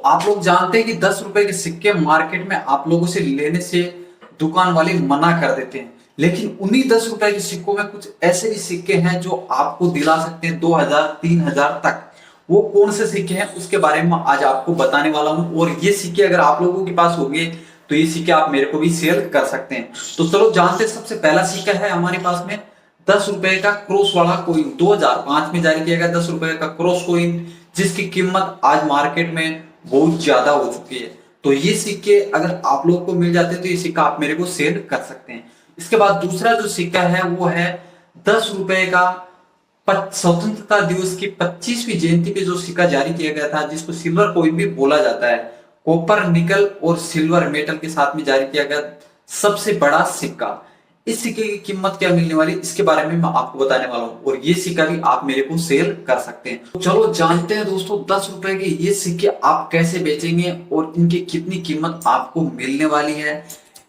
आप लोग जानते हैं कि 10 रुपए के सिक्के मार्केट में आप लोगों से लेने से दुकान वाले मना कर देते हैं, लेकिन उन्हीं 10 रुपए के सिक्कों में कुछ ऐसे भी सिक्के हैं जो आपको दिला सकते हैं 2000 3000 तक। वो कौन से सिक्के हैं उसके बारे में आज आपको बताने वाला हूं। और ये सिक्के अगर आप लोगों के पास होंगे तो ये सिक्के आप मेरे को भी सेल कर सकते हैं। तो चलो जानते हैं। सबसे पहला सिक्का है हमारे पास में 10 रुपए का क्रॉस वाला कोइन, 2005 में जारी किया गया 10 रुपए का क्रॉस कोइन, जिसकी कीमत आज मार्केट में बहुत ज्यादा हो चुकी है। तो ये सिक्के अगर आप लोग को मिल जाते हैं तो ये सिक्का आप मेरे को सेल कर सकते हैं। इसके बाद दूसरा जो सिक्का है वो है 10 रुपए का स्वतंत्रता दिवस की 25वीं जयंती पे जो सिक्का जारी किया गया था, जिसको सिल्वर कॉइन भी बोला जाता है। कॉपर, निकल और सिल्वर मेटल के साथ में जारी किया गया सबसे बड़ा सिक्का। इस सिक्के की कीमत क्या मिलने वाली इसके बारे में मैं आपको बताने वाला हूं, और ये सिक्का भी आप मेरे को सेल कर सकते हैं। तो चलो जानते हैं दोस्तों, 10 रुपए के ये सिक्के आप कैसे बेचेंगे और इनकी कितनी कीमत आपको मिलने वाली है,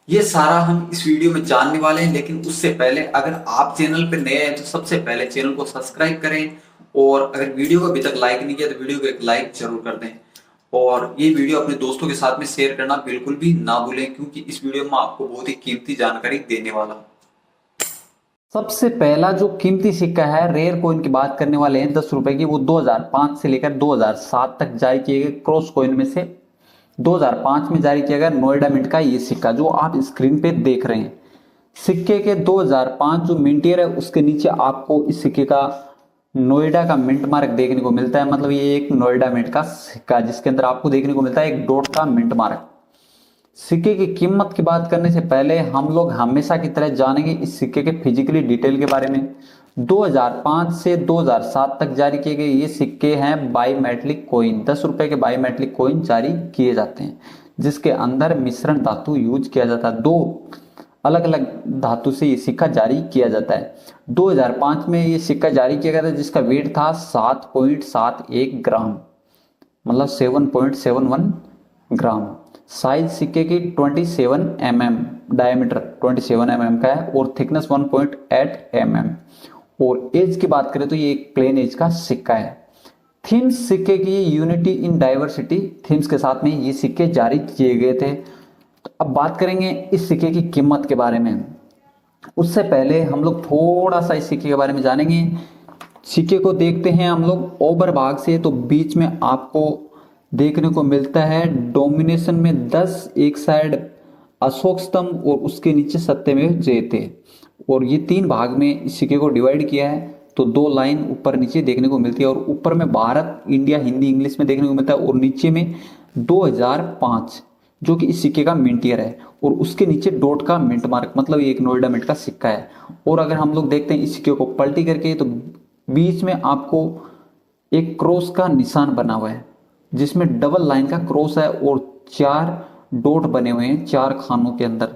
ये सारा हम इस वीडियो में जानने वाले हैं। लेकिन उससे पहले अगर आप चैनल पर नए हैं तो सबसे पहले चैनल को सब्सक्राइब करें, और अगर वीडियो को अभी तक लाइक नहीं किया तो वीडियो को एक लाइक जरूर कर दें, और ये वीडियो अपने दोस्तों के साथ में शेयर करना बिल्कुल भी ना भूलें, क्योंकि इस वीडियो में आपको बहुत ही कीमती जानकारी देने वाला हूं। सबसे पहला जो कीमती सिक्का है, रेयर कॉइन की बात करने वाले हैं 10 रुपए की, वो 2005 से लेकर 2007 तक जारी किए गए क्रॉस कॉइन में से 2005 में जारी किया गया नोएडा मिंट का ये सिक्का जो आप स्क्रीन पे देख रहे हैं। सिक्के के 2005 जो मिंट ईयर है उसके नीचे आपको इस सिक्के का नोएडा का मिंट मार्क देखने को मिलता है। मतलब ये एक नोएडा मिंट का सिक्का जिसके अंदर आपको देखने को मिलता है एक डॉट का मिंट मार्क। सिक्के की कीमत की बात करने से पहले हम लोग हमेशा की तरह जानेंगे इस सिक्के के फिजिकली डिटेल के बारे में। 2005 से 2007 तक जारी किए गए ये सिक्के हैं बायोमेट्रिक कॉइन। 10 रुपए के बायोमेट्रिक कॉइन जारी किए जाते हैं जिसके अंदर मिश्रण धातु यूज किया जाता है। दो अलग अलग धातु से ये सिक्का जारी किया जाता है। 2005 में ये सिक्का जारी किया गया था जिसका वेट था 7.71 ग्राम, मतलब 7.71 ग्राम। साइज सिक्के की 27 mm, डायमीटर 27 mm का है और थिकनेस 1.8 mm। और एज की बात करें तो ये एक प्लेन एज का सिक्का है। थीम्स सिक्के की यूनिटी इन डाइवर्सिटी थीम्स के साथ में ये सिक्के जारी किए गए थे। तो अब बात करेंगे इस सिक्के की कीमत के बारे में। उससे पहले हम लोग थोड़ा सा इस सिक्के के बारे में जानेंगे। सिक्के को देखते हैं हम लोग ओवर भाग से, तो बीच में आपको देखने को मिलता है डोमिनेशन में 10, एक साइड अशोक स्तंभ और उसके नीचे सत्यमेव जयते। और ये 3 भाग में इस सिक्के को डिवाइड किया है, तो 2 लाइन ऊपर नीचे देखने को मिलती है। और ऊपर में भारत, इंडिया, हिंदी, इंग्लिश में देखने को मिलता है, और नीचे में 2005 जो कि इस सिक्के का मिंट ईयर है, और उसके नीचे डॉट का मिंट मार्क, मतलब ये एक नोएडा मिंट का सिक्का है। और अगर हम लोग देखते हैं इस सिक्के को पलटी करके तो बीच में आपको एक क्रॉस का निशान बना हुआ है जिसमें डबल लाइन का क्रॉस है और 4 डॉट बने हुए हैं 4 खानों के अंदर।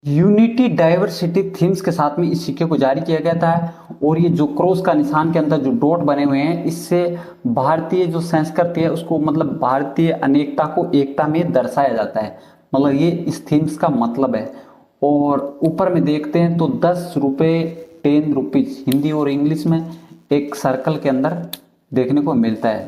यूनिटी डाइवर्सिटी थीम्स के साथ में इस सिक्के को जारी किया गया था। और ये जो क्रॉस का निशान के अंदर जो डॉट बने हुए हैं, इससे भारतीय जो संस्कृति है उसको, मतलब भारतीय अनेकता को एकता में दर्शाया जाता है, मतलब ये इस थीम्स का मतलब है। और ऊपर में देखते हैं तो 10 रुपए 10 रुपीज हिंदी और इंग्लिश में एक सर्कल के अंदर देखने को मिलता है,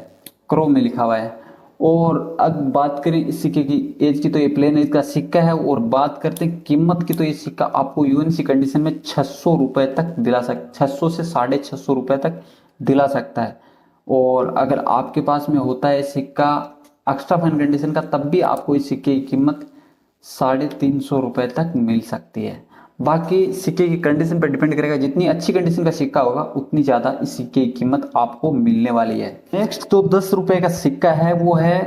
क्रो में लिखा हुआ है। और अब बात करें इस सिक्के की एज की, तो ये प्लेन एज का सिक्का है। और बात करते हैं कीमत की, तो ये सिक्का आपको यूएनसी कंडीशन में 600 रुपए तक दिला 600 से 650 रुपए तक दिला सकता है। और अगर आपके पास में होता है सिक्का एक्स्ट्रा फाइन कंडीशन का, तब भी आपको इस सिक्के की कीमत 350 रुपए तक मिल सकती है। बाकी सिक्के की कंडीशन पर डिपेंड करेगा, जितनी अच्छी कंडीशन का सिक्का होगा उतनी ज्यादा इस सिक्के की कीमत आपको मिलने वाली है। नेक्स्ट जो 10 रुपए का सिक्का है वो है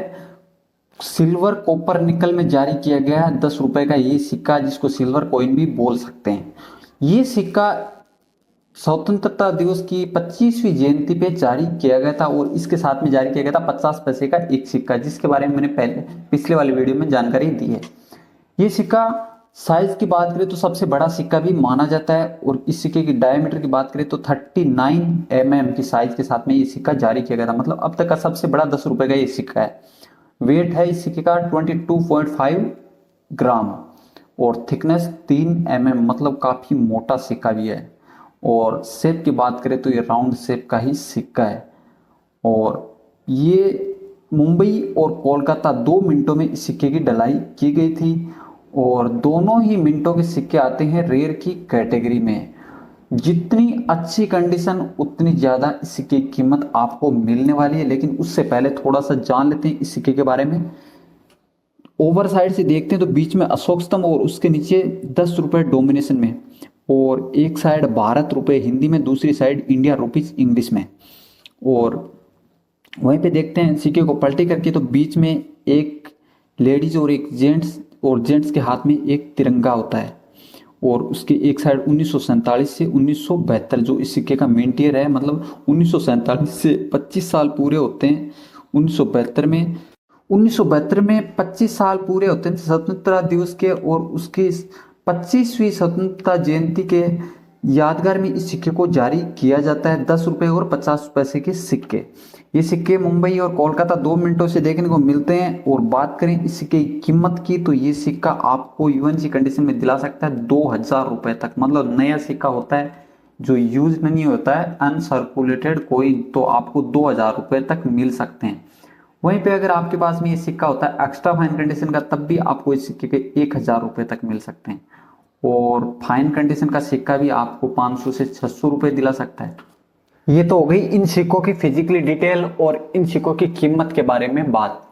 सिल्वर कॉपर निकल में जारी किया गया 10 रुपए का ये सिक्का, जिसको सिल्वर कॉइन भी बोल सकते हैं। ये सिक्का स्वतंत्रता दिवस की 25वीं जयंती पे जारी किया गया था, और इसके साथ में जारी किया गया था 50 पैसे का एक सिक्का, जिसके बारे में मैंने पहले पिछले वाले वीडियो में जानकारी दी है। ये सिक्का साइज की बात करें तो सबसे बड़ा सिक्का भी माना जाता है। और इस सिक्के की डायमीटर की बात करें तो 39 mm की साइज के साथ में ये सिक्का जारी किया गया था, मतलब अब तक का सबसे बड़ा 10 रुपए का ये सिक्का है। वेट है इस सिक्के का 22.5 ग्राम और थिकनेस 3 mm, मतलब काफी मोटा सिक्का भी है। और शेप की बात करें तो ये राउंड शेप का ही सिक्का है। और ये मुंबई और कोलकाता 2 मिनटों में इस सिक्के की ढलाई की गई थी और दोनों ही मिनटों के सिक्के आते हैं रेयर की कैटेगरी में। जितनी अच्छी कंडीशन उतनी ज़्यादा इस सिक्के की कीमत आपको मिलने वाली है। लेकिन उससे पहले थोड़ा सा जान लेते हैं इस सिक्के के बारे में। ओवर साइड से देखते हैं तो बीच में अशोक स्तंभ और उसके नीचे 10 रुपये डोमिनेशन में, और एक साइड भारत रुपये हिंदी में, दूसरी साइड इंडिया रुपीज इंग्लिश में। और वहीं पे देखते हैं सिक्के को पलटी करके तो बीच में एक लेडीज और एक जेंट्स, और जेंट्स के हाथ में एक तिरंगा होता है। और उसकी एक साइड 1947 से 1972 जो इस सिक्के का मेन टीयर है, मतलब 1947 से 25 साल पूरे होते हैं 1972 में 25 साल पूरे होते हैं स्वतंत्रता दिवस के, और उसकी 25वीं स्वतंत्रता जयंती के यादगार में इस सिक्के को जारी किया जाता है। 10 रुपये और 50 पैसे के सिक्के। ये सिक्के मुंबई और कोलकाता 2 मिनटों से देखने को मिलते हैं। और बात करें इस सिक्के की कीमत की तो ये सिक्का आपको यूएनसी कंडीशन में दिला सकता है 2000 रुपये तक। मतलब नया सिक्का होता है जो यूज नहीं होता है, अनसर्कुलेटेड कोइन, तो आपको 2000 रुपये तक मिल सकते हैं। वहीं पे अगर आपके पास में ये सिक्का होता है एक्स्ट्रा फाइन कंडीशन का, तब भी आपको इस सिक्के के 1000 रुपये तक मिल सकते हैं। और फाइन कंडीशन का सिक्का भी आपको 500 से 600 रुपये दिला सकता है। ये तो हो गई इन सिक्कों की फिजिकली डिटेल और इन सिक्कों की कीमत के बारे में बात।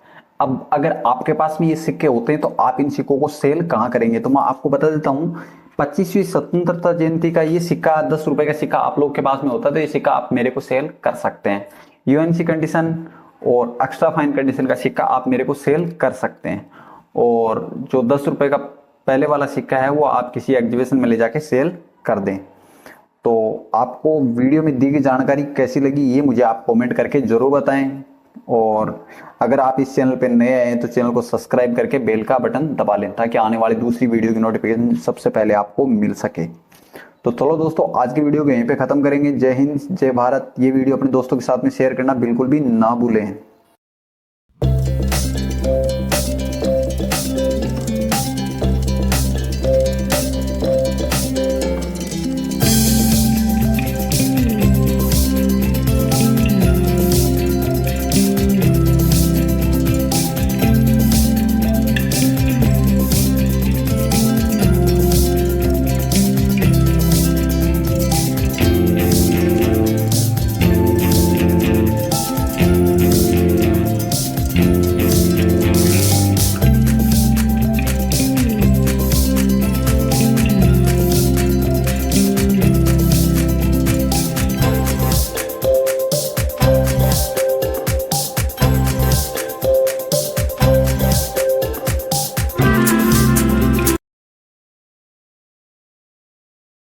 अब अगर आपके पास में ये सिक्के होते हैं तो आप इन सिक्कों को सेल कहाँ करेंगे, तो मैं आपको बता देता हूँ। 25वीं स्वतंत्रता जयंती का ये सिक्का 10 रुपए का सिक्का आप लोग के पास में होता है तो ये सिक्का आप मेरे को सेल कर सकते हैं। यूएनसी कंडीशन और एक्स्ट्रा फाइन कंडीशन का सिक्का आप मेरे को सेल कर सकते हैं। और जो 10 रुपए का पहले वाला सिक्का है वो आप किसी एग्जीबिशन में ले जाके सेल कर दें। तो आपको वीडियो में दी गई जानकारी कैसी लगी ये मुझे आप कमेंट करके जरूर बताएं। और अगर आप इस चैनल पे नए आए हैं तो चैनल को सब्सक्राइब करके बेल का बटन दबा लें ताकि आने वाली दूसरी वीडियो की नोटिफिकेशन सबसे पहले आपको मिल सके। तो चलो दोस्तों, आज की वीडियो को यहीं पे खत्म करेंगे। जय हिंद, जय भारत। ये वीडियो अपने दोस्तों के साथ में शेयर करना बिल्कुल भी ना भूलें।